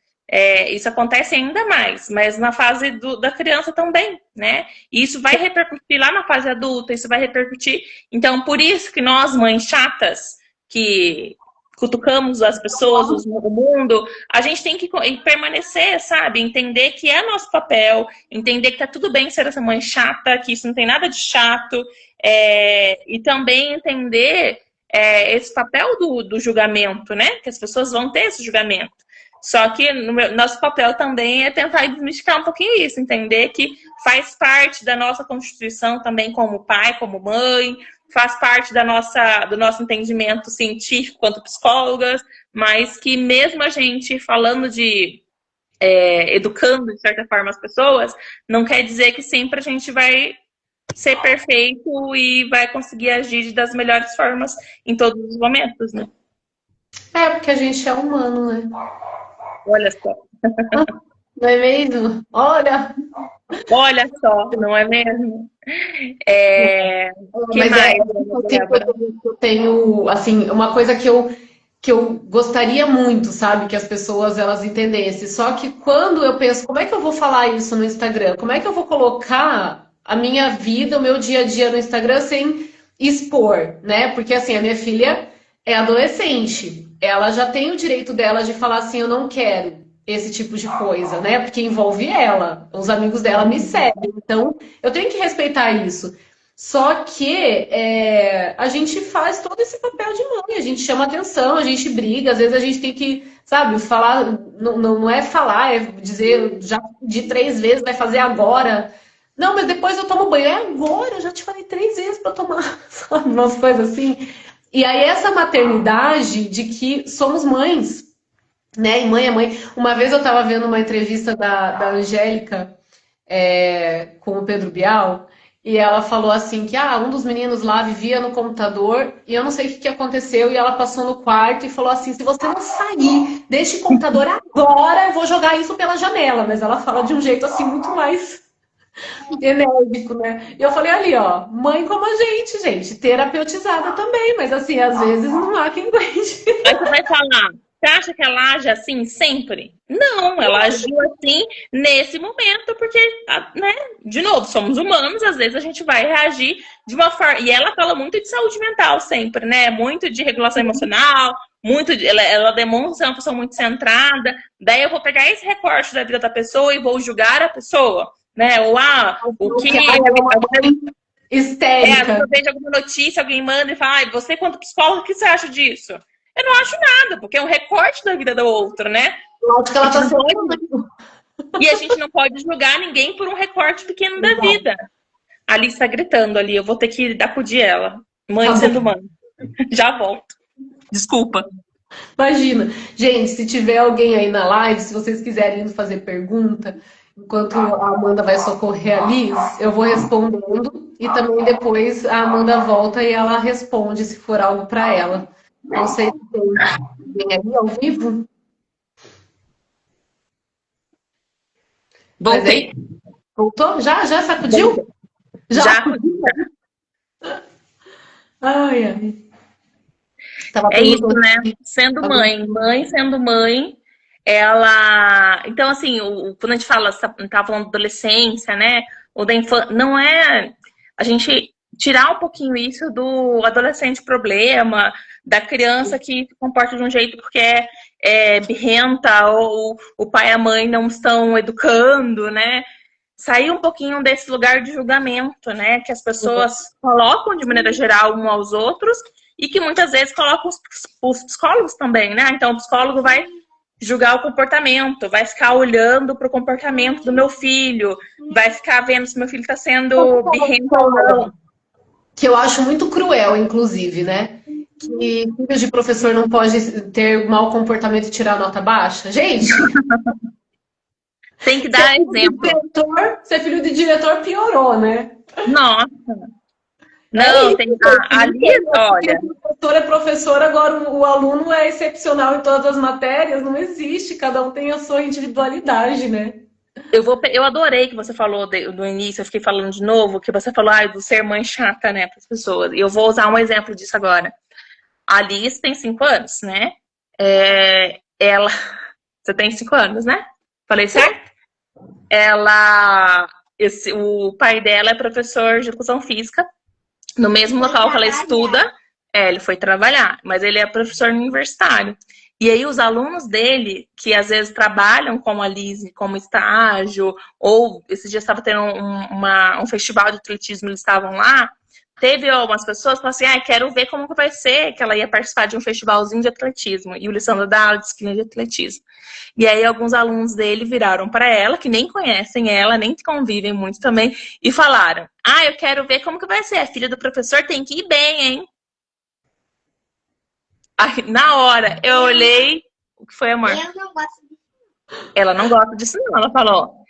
isso acontece ainda mais, mas na fase da criança também, né? E isso vai repercutir lá na fase adulta, isso vai repercutir. Então, por isso que nós, mães chatas, que cutucamos as pessoas, o mundo, a gente tem que permanecer, sabe? Entender que é nosso papel, entender que tá tudo bem ser essa mãe chata, que isso não tem nada de chato, e também entender esse papel do julgamento, né? Que as pessoas vão ter esse julgamento. Só que nosso papel também é tentar desmistificar um pouquinho isso, entender que faz parte da nossa constituição também como pai, como mãe, faz parte do nosso entendimento científico quanto psicólogas, mas que mesmo a gente falando de educando, de certa forma, as pessoas, não quer dizer que sempre a gente vai ser perfeito e vai conseguir agir das melhores formas em todos os momentos, né? Porque a gente é humano, né? Olha só. Não é mesmo? Olha só, não é mesmo? Que mas mais, eu tenho, assim, uma coisa que eu gostaria muito, sabe, que as pessoas elas entendessem. Só que quando eu penso, como é que eu vou falar isso no Instagram? Como é que eu vou colocar a minha vida, o meu dia a dia no Instagram sem expor, né? Porque assim, a minha filha é adolescente. Ela já tem o direito dela de falar assim, eu não quero esse tipo de coisa, né? Porque envolve ela. Os amigos dela me seguem. Então, eu tenho que respeitar isso. Só que a gente faz todo esse papel de mãe, a gente chama atenção, a gente briga, às vezes a gente tem que, sabe, falar, não é falar, é dizer já de 3 vezes, vai fazer agora. Não, mas depois eu tomo banho. É agora, eu já te falei 3 vezes para tomar, sabe, umas coisas assim. E aí essa maternidade de que somos mães, né? E mãe é mãe. Uma vez eu estava vendo uma entrevista da Angélica com o Pedro Bial, e ela falou assim que um dos meninos lá vivia no computador e eu não sei o que aconteceu, e ela passou no quarto e falou assim, se você não sair deste computador agora, eu vou jogar isso pela janela. Mas ela fala de um jeito assim muito mais enérgico, né? E eu falei ali, ó, mãe como a gente, terapeutizada também, mas assim, às vezes não há quem aguente. Aí você vai falar, você acha que ela age assim sempre? Não, ela agiu assim nesse momento, porque, né, de novo, somos humanos, às vezes a gente vai reagir de uma forma. E ela fala muito de saúde mental sempre, né? Muito de regulação emocional, ela demonstra ser uma pessoa muito centrada. Daí eu vou pegar esse recorte da vida da pessoa e vou julgar a pessoa, né? Ou o que. Histérica. Eu vejo alguma notícia, alguém manda e fala, você, quanto psicólogo, o que você acha disso? Eu não acho nada, porque é um recorte da vida do outro, né? Eu acho que ela tá E a gente não pode julgar ninguém por um recorte pequeno da vida. A Alice tá gritando ali, eu vou ter que acudir ela. Mãe sendo mãe. Já volto. Desculpa. Imagina. Gente, se tiver alguém aí na live, se vocês quiserem fazer pergunta, enquanto a Amanda vai socorrer a Liz, eu vou respondendo e também depois a Amanda volta e ela responde se for algo para ela. Não sei se tem aí ao vivo. Voltei. Voltou? Já sacudiu? Já. Ai. É isso, né? Sendo mãe sendo mãe, ela... Então, assim, quando a gente fala, tá falando de adolescência, né? Ou da infância, não é a gente tirar um pouquinho isso do adolescente problema, da criança que se comporta de um jeito porque é birrenta, ou o pai e a mãe não estão educando, né? Sair um pouquinho desse lugar de julgamento, né? Que as pessoas colocam de maneira geral uns aos outros e que muitas vezes colocam os psicólogos também, né? Então o psicólogo vai julgar o comportamento, vai ficar olhando para o comportamento do meu filho, vai ficar vendo se meu filho está sendo birrento ou não. Que eu acho muito cruel, inclusive, né? Que filhos de professor não pode ter mau comportamento e tirar nota baixa. Gente! Tem que dar exemplo. Ser filho de diretor piorou, né? Nossa! Não, tem ali, olha. O professor é professor, agora o aluno é excepcional em todas as matérias. Não existe, cada um tem a sua individualidade, né? Eu adorei que você falou do início, eu fiquei falando de novo, que você falou do ser mãe chata, né, para as pessoas. E eu vou usar um exemplo disso agora. A Alice tem 5 anos, né? Você tem 5 anos, né? Falei certo? O pai dela é professor de educação física, no mesmo local que ela estuda. Ele foi trabalhar, mas ele é professor universitário. E aí os alunos dele, que às vezes trabalham como a Liz, como estágio, ou esses dias estava tendo um festival de atletismo, eles estavam lá, teve umas pessoas que falaram assim, quero ver como que vai ser, que ela ia participar de um festivalzinho de atletismo. E o Lissandro dá aula de esquina de atletismo. E aí alguns alunos dele viraram para ela, que nem conhecem ela, nem convivem muito também, e falaram, eu quero ver como que vai ser. A filha do professor tem que ir bem, hein? Aí, na hora, eu olhei, o que foi, amor? Eu não gosto disso. Ela não gosta disso, não. Ela falou.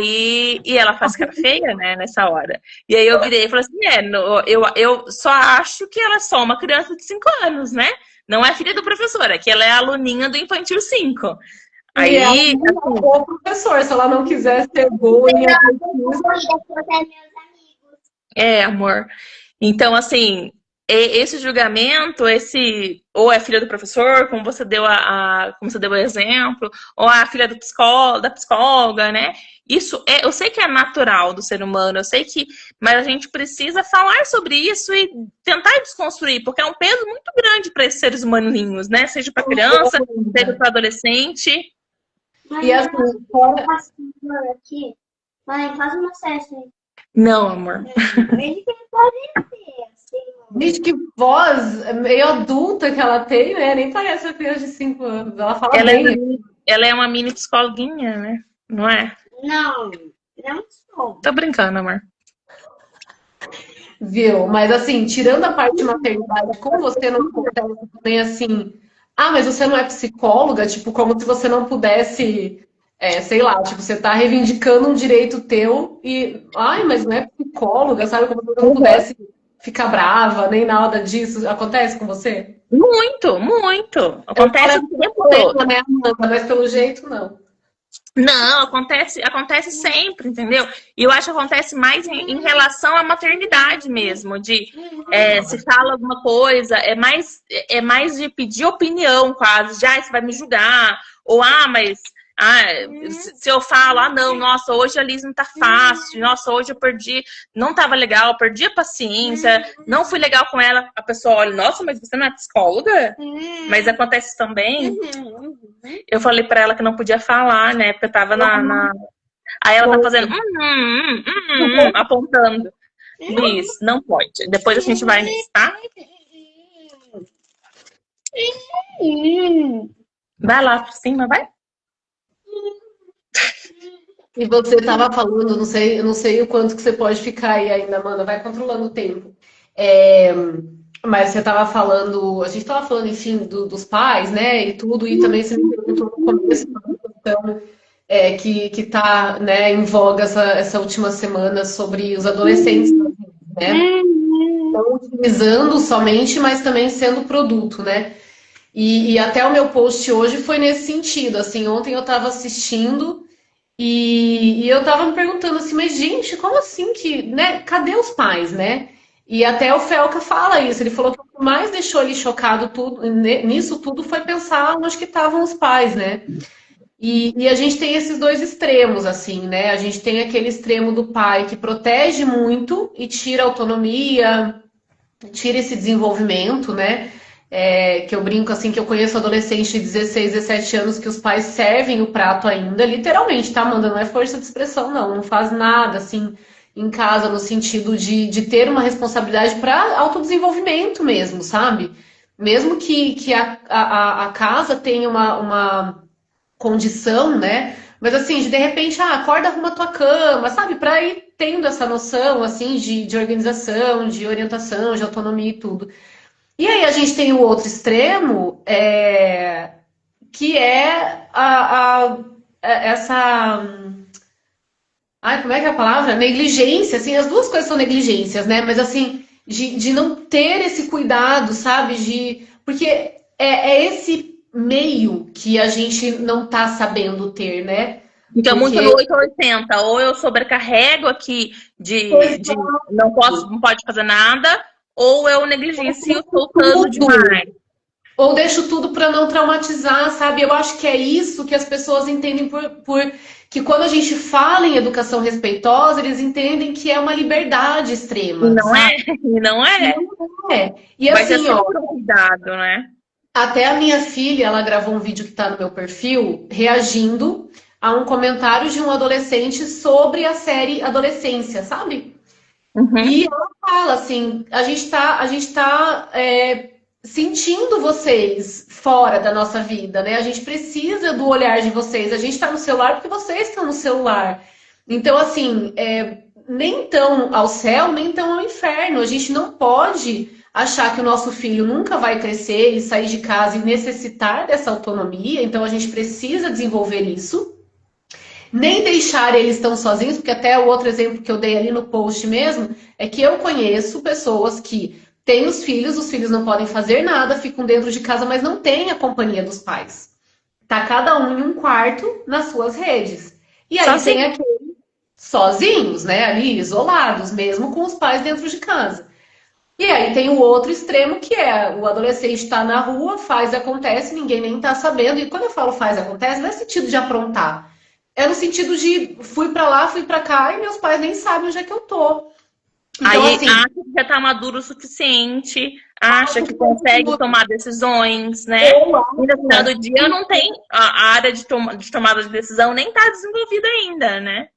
E ela faz cara feia, né, nessa hora. E aí eu virei e falei assim, eu só acho que ela é só uma criança de 5 anos, né? Não é filha do professor, é que ela é aluninha do Infantil 5. Aí, e ela não é o professor, se ela não quiser ser boa em atletismo. amor. Então, assim, esse julgamento, ou é filha do professor, como você deu como você deu o exemplo, ou a filha da psicóloga, né? Isso eu sei que é natural do ser humano, mas a gente precisa falar sobre isso e tentar desconstruir, porque é um peso muito grande para esses seres humaninhos, né? Seja para criança, seja para adolescente. Mãe, E assim, fora... aqui. Mãe, faz uma cesta aí. Não, amor. Ele tem que fazer assim. Gente, que voz meio adulta que ela tem, né? Nem parece uma criança de 5 anos. Ela fala bem. Ela é uma mini psicologuinha, né? Não é? Não sou. Tô brincando, amor. Viu? Mas assim, tirando a parte de maternidade, como você não acontece também assim, mas você não é psicóloga, tipo, como se você não pudesse, sei lá, tipo, você tá reivindicando um direito teu e, mas não é psicóloga, sabe? Como se você não pudesse ficar brava, nem nada disso. Acontece com você? Muito, muito. Acontece o tempo todo. Né, Amanda? Mas pelo jeito, não. Não, acontece sempre, entendeu? E eu acho que acontece mais em relação à maternidade mesmo, se fala alguma coisa, é mais de pedir opinião quase, você vai me julgar, ou mas se eu falo, não, nossa, hoje a Liz não tá fácil, nossa, hoje eu perdi, não tava legal, perdi a paciência, não fui legal com ela, a pessoa olha, nossa, mas você não é psicóloga? Mas acontece também. Eu falei pra ela que não podia falar, né? Porque eu tava Aí ela tá fazendo apontando. Liz, não pode. Depois a gente vai nisso, tá? Vai lá por cima, vai. E você tava falando, eu não sei o quanto que você pode ficar aí ainda, Amanda, vai controlando o tempo. Mas você tava falando, a gente tava falando, enfim, dos pais, né, e tudo, e também você me perguntou no começo uma questão que tá, né, em voga essa última semana sobre os adolescentes, né, não utilizando somente, mas também sendo produto, né, e até o meu post hoje foi nesse sentido, assim, ontem eu tava assistindo e eu tava me perguntando assim, mas gente, como assim que, né, cadê os pais, né? E até o Felca fala isso, ele falou que o que mais deixou ele chocado nisso tudo foi pensar onde que estavam os pais, né? E a gente tem esses dois extremos, assim, né? A gente tem aquele extremo do pai que protege muito e tira autonomia, tira esse desenvolvimento, né? Que eu brinco assim, que eu conheço adolescente de 16, 17 anos que os pais servem o prato ainda, literalmente, tá, Amanda? Não é força de expressão, não faz nada, assim, em casa, no sentido de ter uma responsabilidade para autodesenvolvimento mesmo, sabe? Mesmo que a casa tenha uma condição, né? Mas assim, de repente, acorda, arruma a tua cama, sabe? Para ir tendo essa noção, assim, de organização, de orientação, de autonomia e tudo. E aí a gente tem o outro extremo, que é essa... como é que é a palavra? Negligência, assim, as duas coisas são negligências, né? Mas assim, de não ter esse cuidado, sabe? Porque é esse meio que a gente não tá sabendo ter, né? Então, muito no 880, ou eu sobrecarrego aqui de não pode fazer nada, ou eu negligencio soltando demais. Ou deixo tudo para não traumatizar, sabe? Eu acho que é isso que as pessoas entendem que quando a gente fala em educação respeitosa, eles entendem que é uma liberdade extrema. Não é? Não é. Não é. E mas assim, cuidado, né? Até a minha filha, ela gravou um vídeo que tá no meu perfil, reagindo a um comentário de um adolescente sobre a série Adolescência, sabe? Uhum. E ela fala assim, a gente tá sentindo vocês fora da nossa vida, né? A gente precisa do olhar de vocês. A gente está no celular porque vocês estão no celular. Então, assim, nem tão ao céu, nem tão ao inferno. A gente não pode achar que o nosso filho nunca vai crescer e sair de casa e necessitar dessa autonomia. Então, a gente precisa desenvolver isso. Nem deixar eles tão sozinhos, porque até o outro exemplo que eu dei ali no post mesmo, é que eu conheço pessoas que têm os filhos não podem fazer nada, ficam dentro de casa, mas não têm a companhia dos pais. Tá cada um em um quarto nas suas redes. E Só aí assim. tem aqueles sozinhos, né, ali, isolados, mesmo com os pais dentro de casa. E aí tem o outro extremo que é o adolescente está na rua, faz, acontece, ninguém nem tá sabendo. E quando eu falo faz, acontece, não é sentido de aprontar. É no sentido de fui pra lá, fui pra cá e meus pais nem sabem onde é que eu tô. Então, Aí assim, acha que já tá maduro o suficiente, acha que consegue tomar decisões, né? E no final do dia não tem a área de tomada de decisão nem tá desenvolvida ainda, né?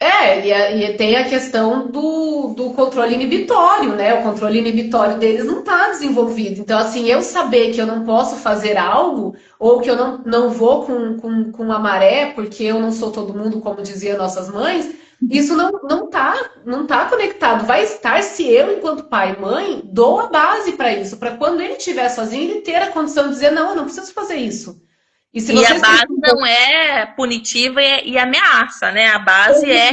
e tem a questão do controle inibitório, né? O controle inibitório deles não está desenvolvido. Então, assim, eu saber que eu não posso fazer algo, ou que eu não vou com a maré, porque eu não sou todo mundo, como diziam nossas mães, isso não tá conectado. Vai estar se eu, enquanto pai e mãe, dou a base para isso, para quando ele estiver sozinho, ele ter a condição de dizer, não, eu não preciso fazer isso. E se E a vocês base precisam. não é punitiva e ameaça, né? A base é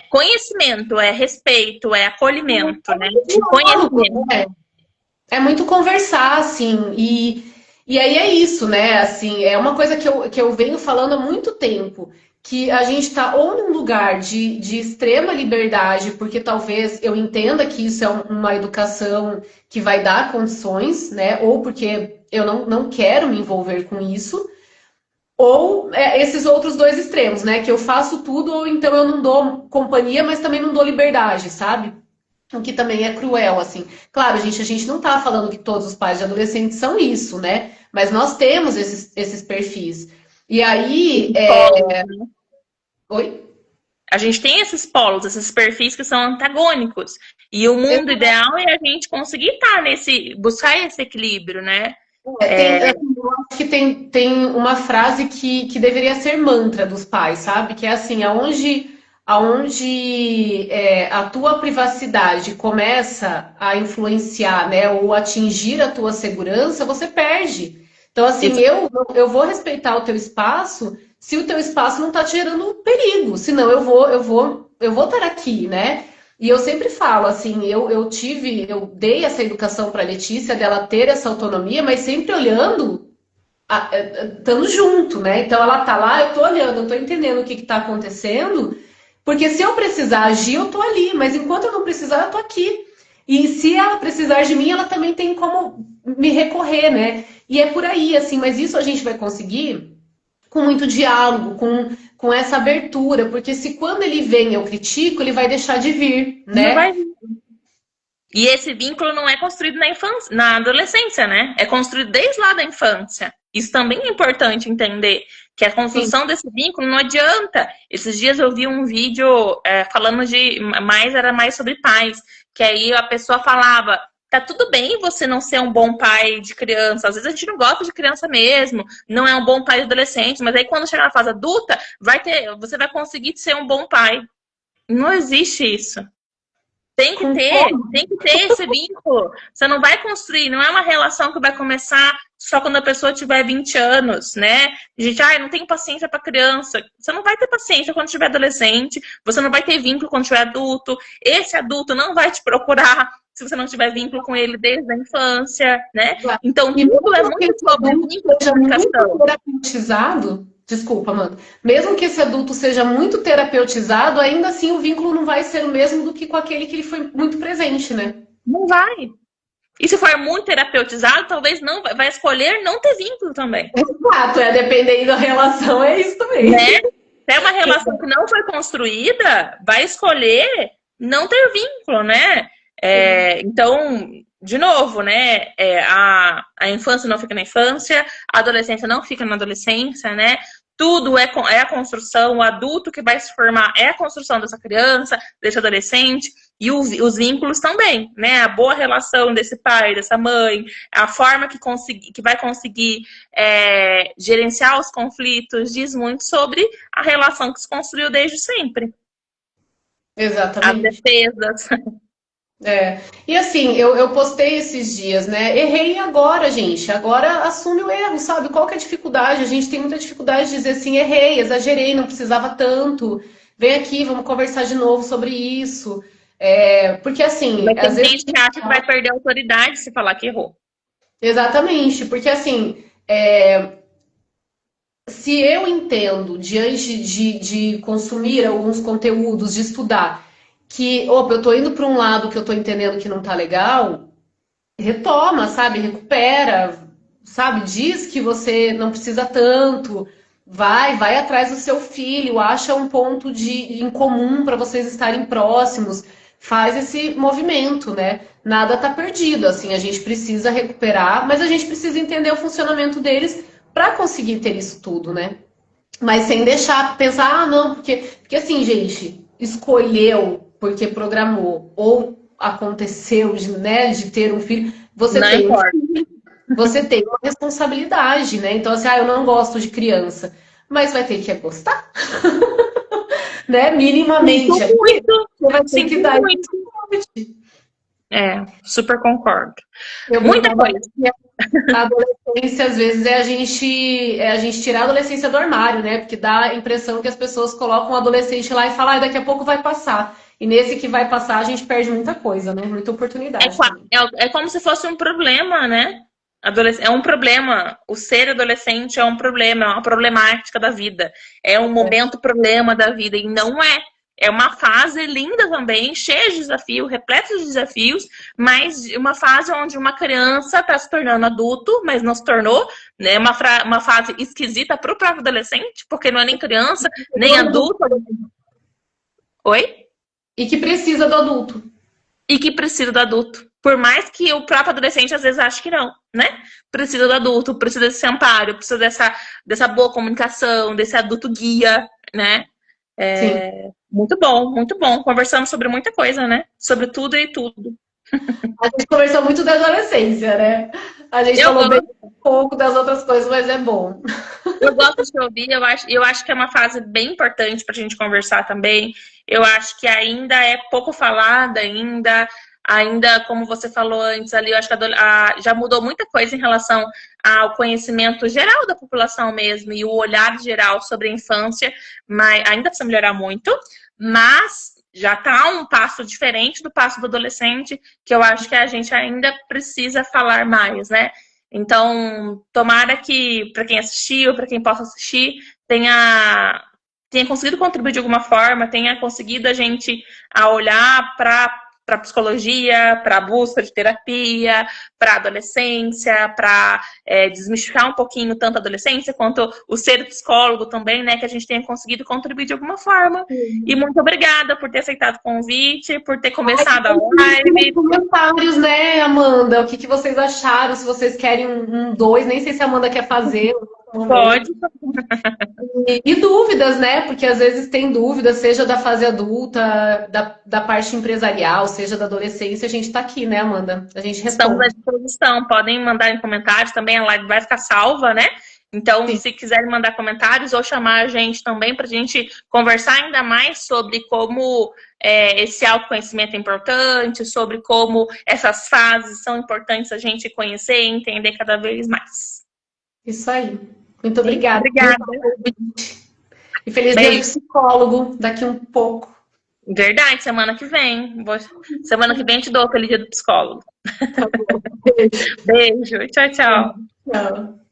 conhecimento, é respeito, é acolhimento, né? E conhecimento. Né? É muito conversar, assim, e aí é isso, né? Assim, é uma coisa que eu venho falando há muito tempo, que a gente está ou num lugar de extrema liberdade, porque talvez eu entenda que isso é uma educação que vai dar condições, né? Ou porque eu não quero me envolver com isso, ou esses outros dois extremos, né? Que eu faço tudo, ou então eu não dou companhia, mas também não dou liberdade, sabe? O que também é cruel, assim. Claro, a gente não tá falando que todos os pais de adolescentes são isso, né? Mas nós temos esses perfis. E aí. Polos. Oi? A gente tem esses polos, esses perfis que são antagônicos. E o mundo ideal é a gente conseguir estar buscar esse equilíbrio, né? Eu acho que tem uma frase que deveria ser mantra dos pais, sabe? Que é assim, aonde a tua privacidade começa a influenciar, né, ou atingir a tua segurança, você perde. Então, assim, eu vou respeitar o teu espaço se o teu espaço não está te gerando perigo, senão eu vou estar aqui, né? E eu sempre falo assim, eu dei essa educação para a Letícia dela ter essa autonomia, mas sempre olhando, estando junto, né? Então ela tá lá, eu tô olhando, eu tô entendendo o que está acontecendo, porque se eu precisar agir, eu tô ali, mas enquanto eu não precisar, eu tô aqui. E se ela precisar de mim, ela também tem como me recorrer, né? E é por aí, assim, mas isso a gente vai conseguir com muito diálogo, com essa abertura, porque se quando ele vem eu critico, ele vai deixar de vir, Não né? vai. E esse vínculo não é construído na infância, na adolescência, né? É construído desde lá da infância. Isso também é importante entender, que a Sim. construção desse vínculo não adianta. Esses dias eu vi um vídeo falando era mais sobre pais, que aí a pessoa falava, tá tudo bem você não ser um bom pai de criança, às vezes a gente não gosta de criança mesmo, não é um bom pai de adolescente, mas aí quando chegar na fase adulta, você vai conseguir ser um bom pai. Não existe isso. Tem que ter esse vínculo. Você não vai construir, não é uma relação que vai começar só quando a pessoa tiver 20 anos, né? Gente, não tenho paciência para criança. Você não vai ter paciência quando tiver adolescente, você não vai ter vínculo quando tiver adulto. Esse adulto não vai te procurar se você não tiver vínculo com ele desde a infância, né? Então, E tudo é mesmo que muito esse sobre adulto vínculo de seja muito comunicação. terapeutizado, desculpa, Amanda, mesmo que esse adulto seja muito terapeutizado, ainda assim o vínculo não vai ser o mesmo do que com aquele que ele foi muito presente, né? Não vai. E se for muito terapeutizado, talvez não vai escolher não ter vínculo também. Exato, dependendo da relação, é isso também. Né? Se é uma relação que não foi construída, vai escolher não ter vínculo, né? Então, de novo, né? A infância não fica na infância, a adolescência não fica na adolescência, né? Tudo é a construção, o adulto que vai se formar é a construção dessa criança, desse adolescente. E os vínculos também, né? A boa relação desse pai, dessa mãe, a forma que vai conseguir gerenciar os conflitos, diz muito sobre a relação que se construiu desde sempre. As Exatamente. defesas. E assim, eu postei esses dias, né? Errei agora, gente. Agora assume o erro, sabe? Qual que é a dificuldade? A gente tem muita dificuldade de dizer assim, errei, exagerei, não precisava tanto. Vem aqui, vamos conversar de novo sobre isso. Porque assim, Mas às tem vezes. gente que acha que vai perder a autoridade se falar que errou. Exatamente, porque assim, se eu entendo, diante de consumir alguns conteúdos, de estudar, que, opa, eu tô indo para um lado que eu tô entendendo que não tá legal, retoma, sabe? Recupera, sabe? Diz que você não precisa tanto, vai atrás do seu filho, acha um ponto em comum para vocês estarem próximos, faz esse movimento, né? Nada tá perdido, assim, a gente precisa recuperar, mas a gente precisa entender o funcionamento deles para conseguir ter isso tudo, né? Mas sem deixar pensar, não, porque assim, gente, escolheu porque programou ou aconteceu, né, de ter um filho, Não importa. você tem uma responsabilidade, né? Então, assim, eu não gosto de criança, mas vai ter que gostar, né? Minimamente. Sinto muito. Você vai ter que Sinto dar muito. Super concordo. Eu Muita coisa. A adolescência, às vezes, a gente tirar a adolescência do armário, né? Porque dá a impressão que as pessoas colocam o adolescente lá e falam, daqui a pouco vai passar. E nesse que vai passar, a gente perde muita coisa, né? Muita oportunidade. É como se fosse um problema, né? É um problema. O ser adolescente é um problema, é uma problemática da vida. É um momento problema da vida. E não é. É uma fase linda também, cheia de desafios, repleta de desafios, mas uma fase onde uma criança está se tornando adulto, mas não se tornou, né? Uma fase esquisita para o próprio adolescente, porque não é nem criança, nem adulto. Oi? E que precisa do adulto. E que precisa do adulto. Por mais que o próprio adolescente às vezes ache que não, né? Precisa do adulto, precisa desse amparo, precisa dessa boa comunicação, desse adulto guia, né? Sim. Muito bom, muito bom. Conversamos sobre muita coisa, né? Sobre tudo e tudo. A gente conversou muito da adolescência, né? A gente falou bem pouco das outras coisas, mas é bom. Eu gosto de te ouvir, eu acho que é uma fase bem importante para a gente conversar também. Eu acho que ainda é pouco falada, ainda como você falou antes ali, eu acho que já mudou muita coisa em relação ao conhecimento geral da população mesmo e o olhar geral sobre a infância, mas ainda precisa melhorar muito, mas já está um passo diferente do passo do adolescente, que eu acho que a gente ainda precisa falar mais, né? Então, tomara que, para quem assistiu, para quem possa assistir, tenha conseguido contribuir de alguma forma, tenha conseguido a gente olhar para psicologia, para a busca de terapia, para adolescência, para desmistificar um pouquinho tanto a adolescência quanto o ser psicólogo também, né? Que a gente tenha conseguido contribuir de alguma forma. E muito obrigada por ter aceitado o convite, por ter começado a live. Comentários, né, Amanda? O que vocês acharam? Se vocês querem um 2, nem sei se a Amanda quer fazer. Pode. E dúvidas, né? Porque às vezes tem dúvidas, seja da fase adulta, da parte empresarial, seja da adolescência. A gente tá aqui, né, Amanda? A gente responde. Estamos à disposição. Podem mandar em comentários também. A live vai ficar salva, né? Então, se quiserem mandar comentários ou chamar a gente também para a gente conversar ainda mais sobre como esse autoconhecimento é importante, sobre como essas fases são importantes a gente conhecer e entender cada vez mais. Isso aí. Muito obrigada. Obrigada. E feliz dia do psicólogo daqui um pouco. Verdade, semana que vem. Semana que vem eu te dou o feliz dia do psicólogo. Tá bom. Beijo. Beijo. Tchau, tchau. Tchau.